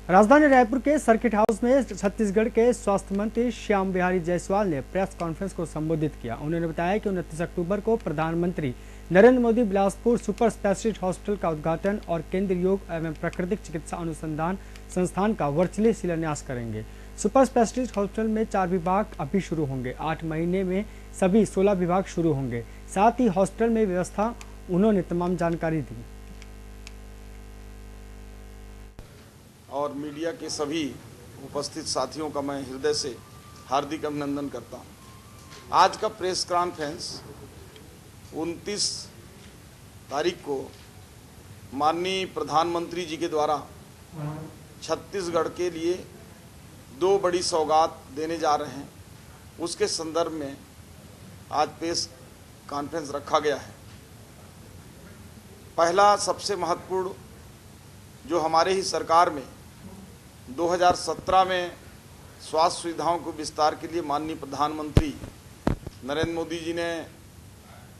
राजधानी रायपुर के circuit house में छत्तीसगढ़ के स्वास्थ्य मंत्री श्याम बिहारी जायसवाल ने प्रेस कॉन्फ्रेंस को संबोधित किया। उन्होंने बताया कि 29 अक्टूबर को प्रधानमंत्री Narendra Modi Bilaspur super speciality hospital का उद्घाटन और केंद्रीय योग एवं प्राकृतिक चिकित्सा अनुसंधान संस्थान का वर्चुअली शिलान्यास करेंगे। सुपर स्पेशलिटी हॉस्पिटल में 4 विभाग अभी शुरू होंगे। 8 महीने में सभी 16 विभाग शुरू होंगे। साथ ही हॉस्पिटल में व्यवस्था उन्होंने तमाम जानकारी दी। और मीडिया के सभी उपस्थित साथियों का मैं हृदय से हार्दिक अभिनंदन करता हूं। आज का प्रेस कॉन्फ्रेंस 29 तारीख को माननीय प्रधानमंत्री जी के द्वारा छत्तीसगढ़ के लिए 2 बड़ी सौगात देने जा रहे हैं, उसके संदर्भ में आज प्रेस कॉन्फ्रेंस रखा गया है। पहला सबसे महत्वपूर्ण जो हमारे ही सरकार में 2017 में स्वास्थ्य सुविधाओं को विस्तार के लिए माननीय प्रधानमंत्री नरेंद्र मोदी जी ने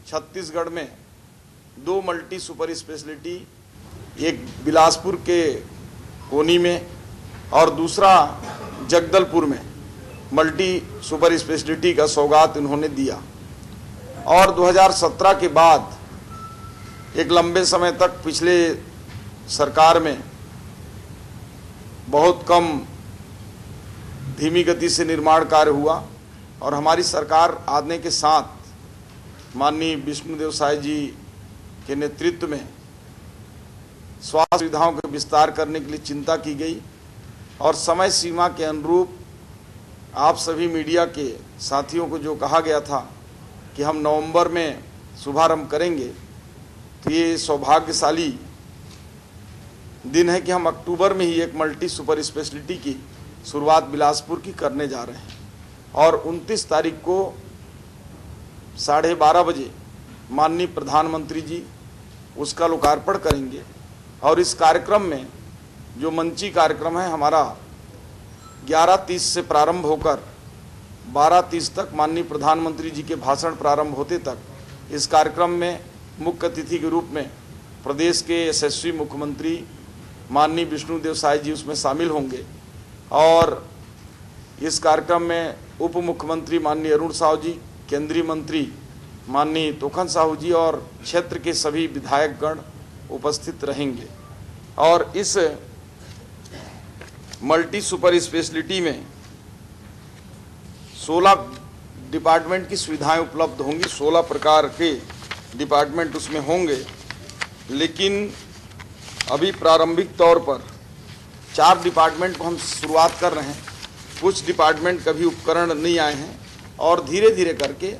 छत्तीसगढ़ में 2 मल्टी सुपर स्पेशलिटी, एक बिलासपुर के कोनी में और दूसरा जगदलपुर में मल्टी सुपर स्पेशलिटी का सौगात उन्होंने दिया। और 2017 के बाद एक लंबे समय तक पिछले सरकार में बहुत कम धीमी गति से निर्माण कार्य हुआ और हमारी सरकार आने के साथ माननीय विष्णुदेव साय जी के नेतृत्व में स्वास्थ्य सुविधाओं के विस्तार करने के लिए चिंता की गई और समय सीमा के अनुरूप आप सभी मीडिया के साथियों को जो कहा गया था कि हम नवंबर में शुभारंभ करेंगे, तो ये सौभाग्यशाली दिन है कि हम अक्टूबर में ही एक मल्टी सुपर स्पेशलिटी की शुरुआत बिलासपुर की करने जा रहे हैं और 29 तारीख को 12:30 बजे माननीय प्रधानमंत्री जी उसका लोकार्पण करेंगे। और इस कार्यक्रम में जो मंची कार्यक्रम है हमारा 11:30 से प्रारंभ होकर 12:30 तक माननीय प्रधानमंत्री जी के भाषण प्रारंभ होते तक इस कार्यक्रम में मुख्य अतिथि के रूप में प्रदेश के यशस्वी मुख्यमंत्री माननीय विष्णुदेव साय जी उसमें शामिल होंगे। और इस कार्यक्रम में उप मुख्यमंत्री माननीय अरुण साहू जी, केंद्रीय मंत्री माननीय तोखन साहू जी और क्षेत्र के सभी विधायकगण उपस्थित रहेंगे। और इस मल्टी सुपर स्पेशलिटी में 16 डिपार्टमेंट की सुविधाएं उपलब्ध होंगी। 16 प्रकार के डिपार्टमेंट उसमें होंगे, लेकिन अभी प्रारंभिक तौर पर 4 डिपार्टमेंट को हम शुरुआत कर रहे हैं। कुछ डिपार्टमेंट का भी उपकरण नहीं आए हैं और धीरे धीरे करके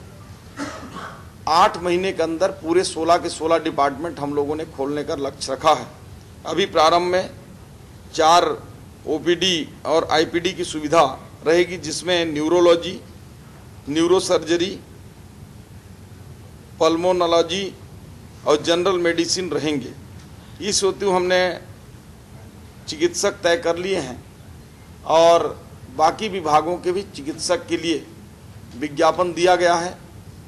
8 महीने के अंदर पूरे 16 के 16 डिपार्टमेंट हम लोगों ने खोलने का लक्ष्य रखा है। अभी प्रारंभ में 4 ओपीडी और आईपीडी की सुविधा रहेगी, जिसमें न्यूरोलॉजी, न्यूरोसर्जरी, पल्मोनोलॉजी और जनरल मेडिसिन रहेंगे। इस हेतु हमने चिकित्सक तय कर लिए हैं और बाकी विभागों के भी चिकित्सक के लिए विज्ञापन दिया गया है।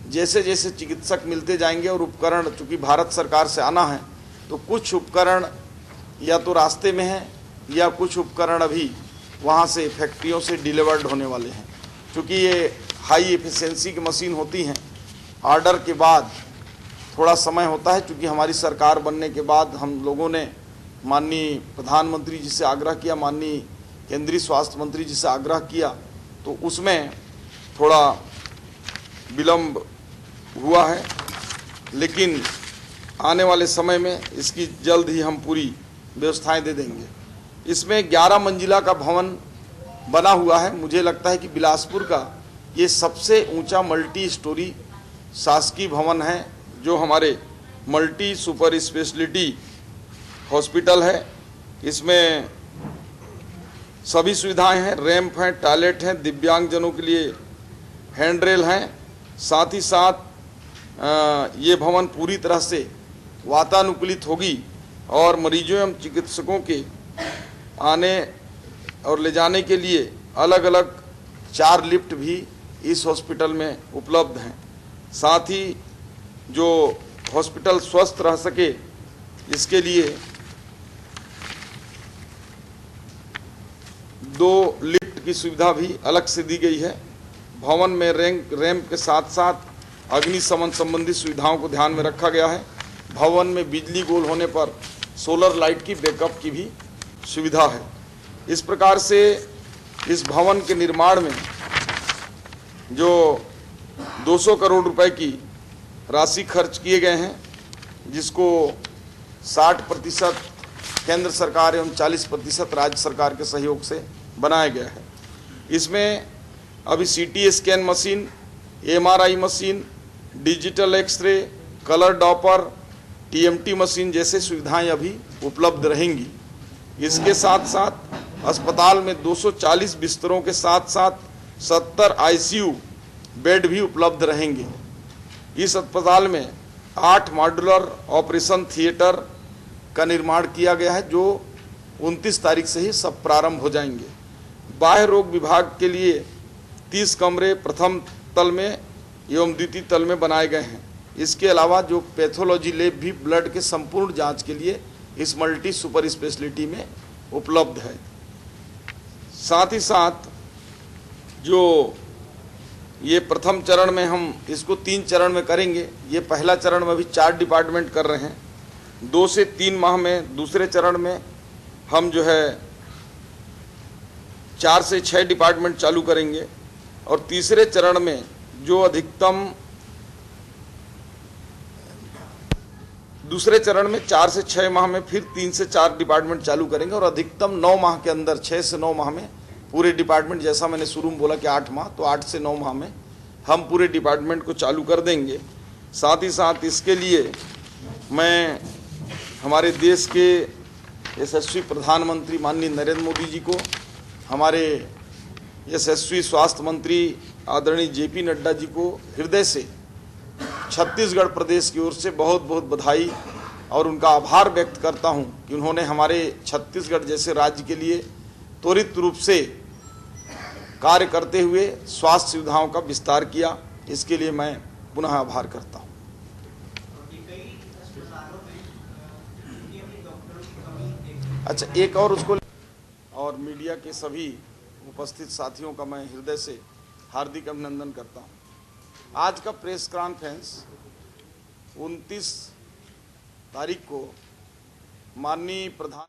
जैसे जैसे चिकित्सक मिलते जाएंगे और उपकरण, चूँकि भारत सरकार से आना है तो कुछ उपकरण या तो रास्ते में हैं या कुछ उपकरण अभी वहाँ से फैक्ट्रियों से डिलीवर्ड होने वाले हैं। चूँकि ये हाई एफिशिएंसी की मशीन होती हैं, ऑर्डर के बाद थोड़ा समय होता है। चूँकि हमारी सरकार बनने के बाद हम लोगों ने माननीय प्रधानमंत्री जी से आग्रह किया, माननीय केंद्रीय स्वास्थ्य मंत्री जी से आग्रह किया, तो उसमें थोड़ा विलम्ब हुआ है, लेकिन आने वाले समय में इसकी जल्द ही हम पूरी व्यवस्थाएं दे देंगे। इसमें 11 मंजिला का भवन बना हुआ है। मुझे लगता है कि बिलासपुर का ये सबसे ऊंचा मल्टी स्टोरी शासकीय भवन है जो हमारे मल्टी सुपर स्पेशलिटी हॉस्पिटल है। इसमें सभी सुविधाएं हैं, रैंप हैं, टॉयलेट हैं, दिव्यांगजनों के लिए हैंड रेल हैं। साथ ही साथ ये भवन पूरी तरह से वातानुकूलित होगी और मरीजों एवं चिकित्सकों के आने और ले जाने के लिए अलग अलग 4 लिफ्ट भी इस हॉस्पिटल में उपलब्ध हैं। साथ ही जो हॉस्पिटल स्वस्थ रह सके इसके लिए 2 लिफ्ट की सुविधा भी अलग से दी गई है। भवन में रैंप के साथ साथ अग्निशमन संबंधी सुविधाओं को ध्यान में रखा गया है। भवन में बिजली गोल होने पर सोलर लाइट की बैकअप की भी सुविधा है। इस प्रकार से इस भवन के निर्माण में जो 200 करोड़ रुपए की राशि खर्च किए गए हैं, जिसको 60% केंद्र सरकार एवं 40% राज्य सरकार के सहयोग से बनाया गया है। इसमें अभी CT scan machine, MRI machine, digital x-ray, colour doppler, TMT machine जैसे सुविधाएं अभी उपलब्ध रहेंगी। इसके साथ साथ अस्पताल में 240 बिस्तरों के साथ साथ 70 ICU बेड भी उपलब्ध रहेंगे। इस अस्पताल में 8 मॉड्यूलर ऑपरेशन थिएटर का निर्माण किया गया है, जो 29 तारीख से ही सब प्रारंभ हो जाएंगे। बाह्य रोग विभाग के लिए 30 कमरे प्रथम तल में एवं द्वितीय तल में बनाए गए हैं। इसके अलावा जो पैथोलॉजी लैब भी ब्लड के संपूर्ण जांच के लिए इस मल्टी सुपर स्पेशलिटी में उपलब्ध है। साथ ही साथ जो ये प्रथम चरण में हम इसको 3 चरण में करेंगे। ये पहला चरण में अभी 4 डिपार्टमेंट कर रहे हैं। 2 से 3 माह में दूसरे चरण में हम जो है 4 से 6 डिपार्टमेंट चालू करेंगे और तीसरे चरण में जो अधिकतम दूसरे चरण में 4 से 6 माह में फिर 3 से 4 डिपार्टमेंट चालू करेंगे और अधिकतम 9 माह के अंदर 6 से 9 माह में पूरे डिपार्टमेंट, जैसा मैंने शुरू में बोला कि 8 माह, तो 8 से 9 माह में हम पूरे डिपार्टमेंट को चालू कर देंगे। साथ ही साथ इसके लिए मैं हमारे देश के यशस्वी प्रधानमंत्री माननीय नरेंद्र मोदी जी को, हमारे यशस्वी स्वास्थ्य मंत्री आदरणीय JP नड्डा जी को हृदय से छत्तीसगढ़ प्रदेश की ओर से बहुत बहुत बधाई और उनका आभार व्यक्त करता हूं कि उन्होंने हमारे छत्तीसगढ़ जैसे राज्य के लिए त्वरित रूप से कार्य करते हुए स्वास्थ्य सुविधाओं का विस्तार किया। इसके लिए मैं पुनः आभार करता हूं। अच्छा, एक और उसको और मीडिया के सभी उपस्थित साथियों का मैं हृदय से हार्दिक अभिनंदन करता हूं। आज का प्रेस कॉन्फ्रेंस 29 तारीख को माननीय प्रधान